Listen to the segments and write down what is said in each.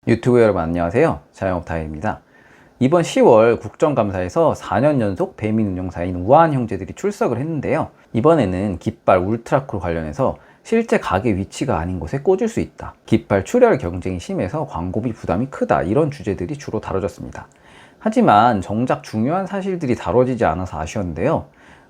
유튜브 여러분 안녕하세요. 자영업타임입니다. 이번 10월 국정감사에서 4년 연속 배민 운영사인 우아한 형제들이 출석을 했는데요. 이번에는 깃발 울트라크로 관련해서 실제 가게 위치가 아닌 곳에 꽂을 수 있다, 깃발 출혈 경쟁이 심해서 광고비 부담이 크다, 이런 주제들이 주로 다뤄졌습니다. 하지만 정작 중요한 사실들이 다뤄지지 않아서 아쉬웠는데요.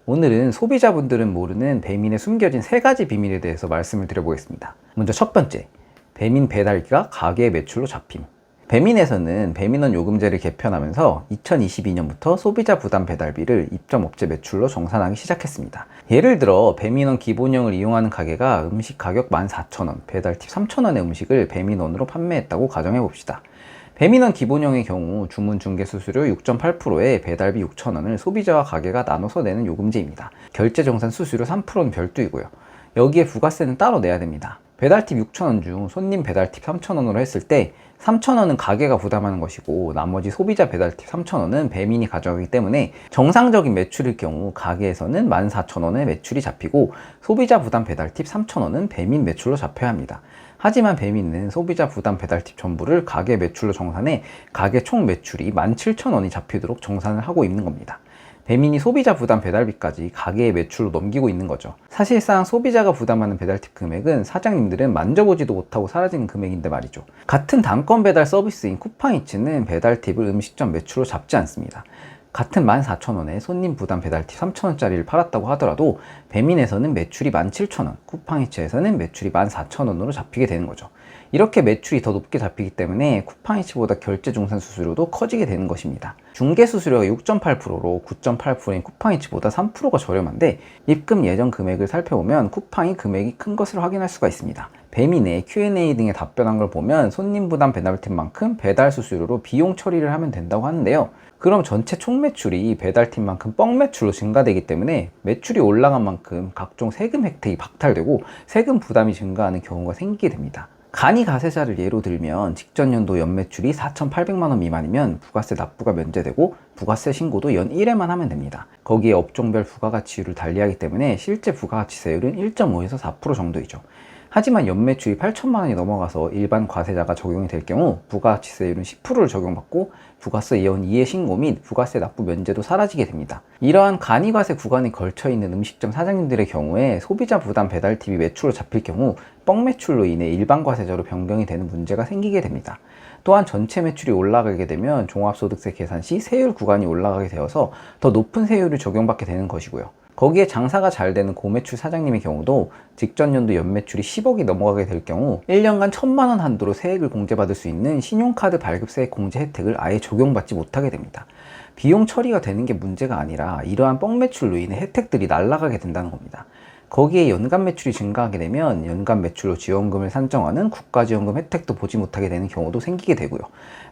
오늘은 소비자분들은 모르는 배민의 숨겨진 3가지 비밀에 대해서 말씀을 드려보겠습니다. 먼저 첫 번째, 배민 배달기가 가게 매출로 잡힘. 배민에서는 배민원 요금제를 개편하면서 2022년부터 소비자 부담 배달비를 입점업체 매출로 정산하기 시작했습니다. 예를 들어 배민원 기본형을 이용하는 가게가 음식 가격 14,000원, 배달팁 3,000원의 음식을 배민원으로 판매했다고 가정해 봅시다. 배민원 기본형의 경우 주문 중개 수수료 6.8%에 배달비 6,000원을 소비자와 가게가 나눠서 내는 요금제입니다. 결제 정산 수수료 3%는 별도이고요. 여기에 부가세는 따로 내야 됩니다. 배달팁 6,000원 중 손님 배달팁 3,000원으로 했을 때 3,000원은 가게가 부담하는 것이고 나머지 소비자 배달팁 3,000원은 배민이 가져가기 때문에 정상적인 매출일 경우 가게에서는 14,000원의 매출이 잡히고 소비자 부담 배달팁 3,000원은 배민 매출로 잡혀야 합니다. 하지만 배민은 소비자 부담 배달팁 전부를 가게 매출로 정산해 가게 총 매출이 17,000원이 잡히도록 정산을 하고 있는 겁니다. 배민이 소비자 부담 배달비까지 가게의 매출로 넘기고 있는 거죠. 사실상 소비자가 부담하는 배달팁 금액은 사장님들은 만져보지도 못하고 사라지는 금액인데 말이죠. 같은 단건 배달 서비스인 쿠팡이츠는 배달팁을 음식점 매출로 잡지 않습니다. 같은 14,000원에 손님 부담 배달팁 3,000원짜리를 팔았다고 하더라도 배민에서는 매출이 17,000원, 쿠팡이츠에서는 매출이 14,000원으로 잡히게 되는 거죠. 이렇게 매출이 더 높게 잡히기 때문에 쿠팡이츠보다 결제 중산 수수료도 커지게 되는 것입니다. 중개 수수료가 6.8%로 9.8%인 쿠팡이츠보다 3%가 저렴한데 입금 예정 금액을 살펴보면 쿠팡이 금액이 큰 것을 확인할 수가 있습니다. 배민의 Q&A 등에 답변한 걸 보면 손님 부담 배달팁만큼 배달 수수료로 비용 처리를 하면 된다고 하는데요. 그럼 전체 총 매출이 배달팁만큼 뻥 매출로 증가되기 때문에 매출이 올라간 만큼 각종 세금 혜택이 박탈되고 세금 부담이 증가하는 경우가 생기게 됩니다. 간이 가세사를 예로 들면 직전 연도 연매출이 4,800만원 미만이면 부가세 납부가 면제되고 부가세 신고도 연 1회만 하면 됩니다. 거기에 업종별 부가가치율을 달리하기 때문에 실제 부가가치세율은 1.5에서 4% 정도이죠. 하지만 연매출이 8천만원이 넘어가서 일반 과세자가 적용이 될 경우 부가가치세율은 10%를 적용받고 부가세 연 2회 신고 및 부가세 납부 면제도 사라지게 됩니다. 이러한 간이과세 구간에 걸쳐있는 음식점 사장님들의 경우에 소비자 부담 배달팁이 매출로 잡힐 경우 뻥 매출로 인해 일반 과세자로 변경이 되는 문제가 생기게 됩니다. 또한 전체 매출이 올라가게 되면 종합소득세 계산 시 세율 구간이 올라가게 되어서 더 높은 세율을 적용받게 되는 것이고요. 거기에 장사가 잘 되는 고매출 사장님의 경우도 직전 연도 연매출이 10억이 넘어가게 될 경우 1년간 1,000만원 한도로 세액을 공제받을 수 있는 신용카드 발급세액 공제 혜택을 아예 적용받지 못하게 됩니다. 비용 처리가 되는 게 문제가 아니라 이러한 뻥 매출로 인해 혜택들이 날아가게 된다는 겁니다. 거기에 연간 매출이 증가하게 되면 연간 매출로 지원금을 산정하는 국가지원금 혜택도 보지 못하게 되는 경우도 생기게 되고요.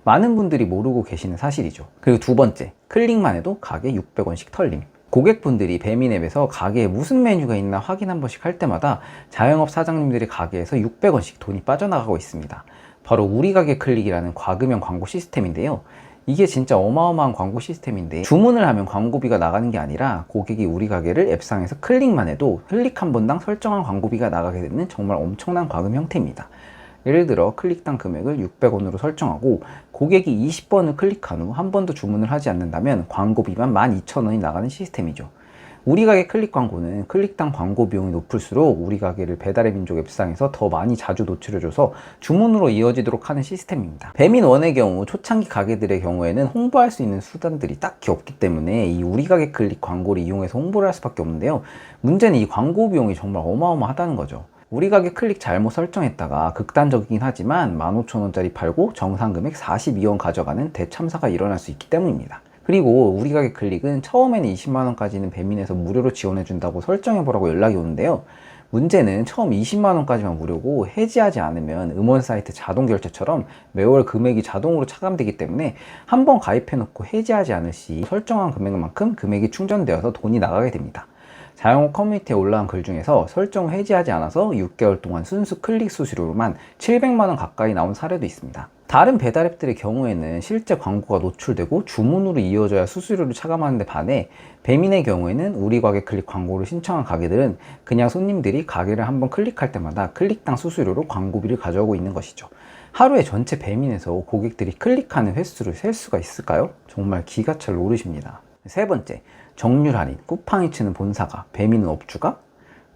많은 분들이 모르고 계시는 사실이죠. 그리고 두 번째, 클릭만 해도 가게 600원씩 털림. 고객분들이 배민 앱에서 가게에 무슨 메뉴가 있나 확인 한 번씩 할 때마다 자영업 사장님들의 가게에서 600원씩 돈이 빠져나가고 있습니다. 바로 우리가게 클릭이라는 과금형 광고 시스템인데요. 이게 진짜 어마어마한 광고 시스템인데 주문을 하면 광고비가 나가는 게 아니라 고객이 우리가게를 앱상에서 클릭만 해도 클릭 한 번당 설정한 광고비가 나가게 되는 정말 엄청난 과금 형태입니다. 예를 들어 클릭당 금액을 600원으로 설정하고 고객이 20번을 클릭한 후 한 번도 주문을 하지 않는다면 광고비만 12,000원이 나가는 시스템이죠. 우리가게 클릭 광고는 클릭당 광고 비용이 높을수록 우리가게를 배달의 민족 앱상에서 더 많이 자주 노출해줘서 주문으로 이어지도록 하는 시스템입니다. 배민원의 경우 초창기 가게들의 경우에는 홍보할 수 있는 수단들이 딱히 없기 때문에 이 우리가게 클릭 광고를 이용해서 홍보를 할 수밖에 없는데요. 문제는 이 광고 비용이 정말 어마어마하다는 거죠. 우리가게 클릭 잘못 설정했다가 극단적이긴 하지만 15,000원짜리 팔고 정상금액 42원 가져가는 대참사가 일어날 수 있기 때문입니다. 그리고 우리가게 클릭은 처음에는 20만원까지는 배민에서 무료로 지원해준다고 설정해보라고 연락이 오는데요. 문제는 처음 20만원까지만 무료고 해지하지 않으면 음원 사이트 자동 결제처럼 매월 금액이 자동으로 차감되기 때문에 한번 가입해놓고 해지하지 않을 시 설정한 금액만큼 금액이 충전되어서 돈이 나가게 됩니다. 자영업 커뮤니티에 올라온 글 중에서 설정을 해지하지 않아서 6개월 동안 순수 클릭 수수료로만 700만원 가까이 나온 사례도 있습니다. 다른 배달앱들의 경우에는 실제 광고가 노출되고 주문으로 이어져야 수수료를 차감하는 데 반해 배민의 경우에는 우리가게 클릭 광고를 신청한 가게들은 그냥 손님들이 가게를 한번 클릭할 때마다 클릭당 수수료로 광고비를 가져오고 있는 것이죠. 하루에 전체 배민에서 고객들이 클릭하는 횟수를 셀 수가 있을까요? 정말 기가 찰 노릇입니다. 세 번째, 정률 할인. 쿠팡이츠는 본사가, 배민은 업주가?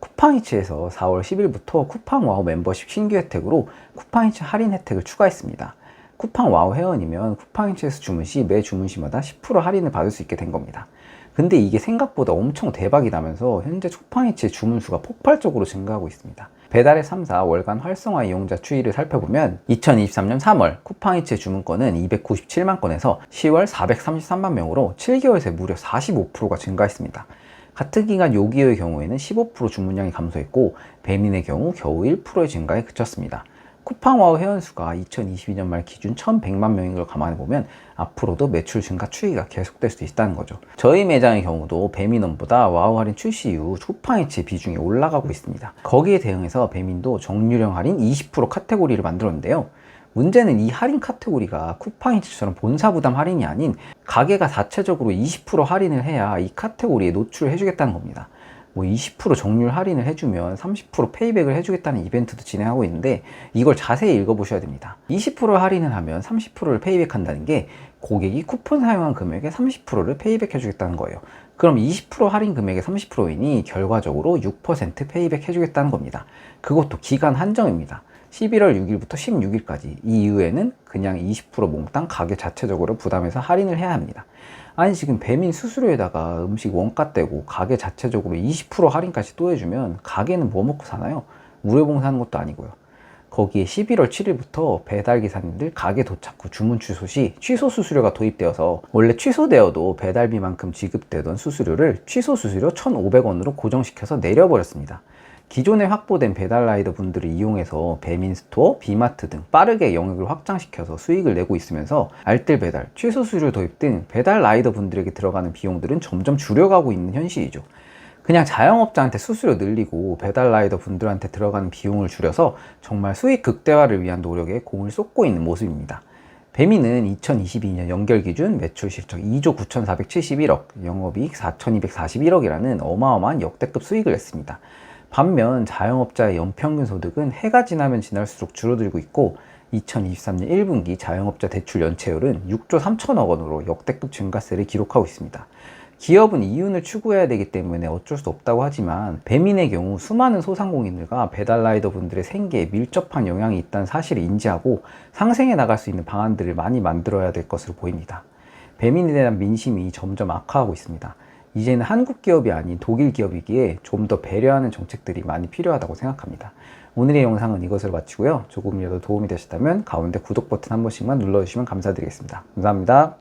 쿠팡이츠에서 4월 10일부터 쿠팡 와우 멤버십 신규 혜택으로 쿠팡이츠 할인 혜택을 추가했습니다. 쿠팡 와우 회원이면 쿠팡이츠에서 주문 시 매 주문 시마다 10% 할인을 받을 수 있게 된 겁니다. 근데 이게 생각보다 엄청 대박이 나면서 현재 쿠팡이츠의 주문 수가 폭발적으로 증가하고 있습니다. 배달의 3사 월간 활성화 이용자 추이를 살펴보면 2023년 3월 쿠팡이츠의 주문건은 297만 건에서 10월 433만 명으로 7개월 새 무려 45%가 증가했습니다. 같은 기간 요기요의 경우에는 15% 주문량이 감소했고 배민의 경우 겨우 1%의 증가에 그쳤습니다. 쿠팡와우 회원수가 2022년 말 기준 1100만 명인 걸 감안해보면 앞으로도 매출 증가 추이가 계속될 수 있다는 거죠. 저희 매장의 경우도 배민원보다 와우 할인 출시 이후 쿠팡이츠의 비중이 올라가고 있습니다. 거기에 대응해서 배민도 정유령 할인 20% 카테고리를 만들었는데요. 문제는 이 할인 카테고리가 쿠팡이츠처럼 본사 부담 할인이 아닌 가게가 자체적으로 20% 할인을 해야 이 카테고리에 노출을 해주겠다는 겁니다. 20% 정률 할인을 해주면 30% 페이백을 해주겠다는 이벤트도 진행하고 있는데 이걸 자세히 읽어보셔야 됩니다. 20% 할인을 하면 30%를 페이백한다는 게 고객이 쿠폰 사용한 금액의 30%를 페이백 해주겠다는 거예요. 그럼 20% 할인 금액의 30%이니 결과적으로 6% 페이백 해주겠다는 겁니다. 그것도 기간 한정입니다. 11월 6일부터 16일까지. 이 이후에는 그냥 20% 몽땅 가게 자체적으로 부담해서 할인을 해야 합니다. 아니 지금 배민 수수료에다가 음식 원가 떼고 가게 자체적으로 20% 할인까지 또 해주면 가게는 뭐 먹고 사나요? 우회봉사하는 것도 아니고요. 거기에 11월 7일부터 배달기사님들 가게 도착 후 주문 취소 시 취소 수수료가 도입되어서 원래 취소되어도 배달비만큼 지급되던 수수료를 취소 수수료 1,500원으로 고정시켜서 내려버렸습니다. 기존에 확보된 배달라이더 분들을 이용해서 배민스토어, 비마트 등 빠르게 영역을 확장시켜서 수익을 내고 있으면서 알뜰배달, 취소 수수료 도입 등 배달라이더 분들에게 들어가는 비용들은 점점 줄여가고 있는 현실이죠. 그냥 자영업자한테 수수료 늘리고 배달라이더 분들한테 들어가는 비용을 줄여서 정말 수익 극대화를 위한 노력에 공을 쏟고 있는 모습입니다. 배민은 2022년 연결 기준 매출 실적 2조 9,471억, 영업이익 4,241억이라는 어마어마한 역대급 수익을 냈습니다. 반면 자영업자의 연평균 소득은 해가 지나면 지날수록 줄어들고 있고 2023년 1분기 자영업자 대출 연체율은 6조 3천억 원으로 역대급 증가세를 기록하고 있습니다. 기업은 이윤을 추구해야 되기 때문에 어쩔 수 없다고 하지만 배민의 경우 수많은 소상공인들과 배달라이더 분들의 생계에 밀접한 영향이 있다는 사실을 인지하고 상생해 나갈 수 있는 방안들을 많이 만들어야 될 것으로 보입니다. 배민에 대한 민심이 점점 악화하고 있습니다. 이제는 한국 기업이 아닌 독일 기업이기에 좀 더 배려하는 정책들이 많이 필요하다고 생각합니다. 오늘의 영상은 이것으로 마치고요. 조금이라도 도움이 되셨다면 가운데 구독 버튼 한 번씩만 눌러주시면 감사드리겠습니다. 감사합니다.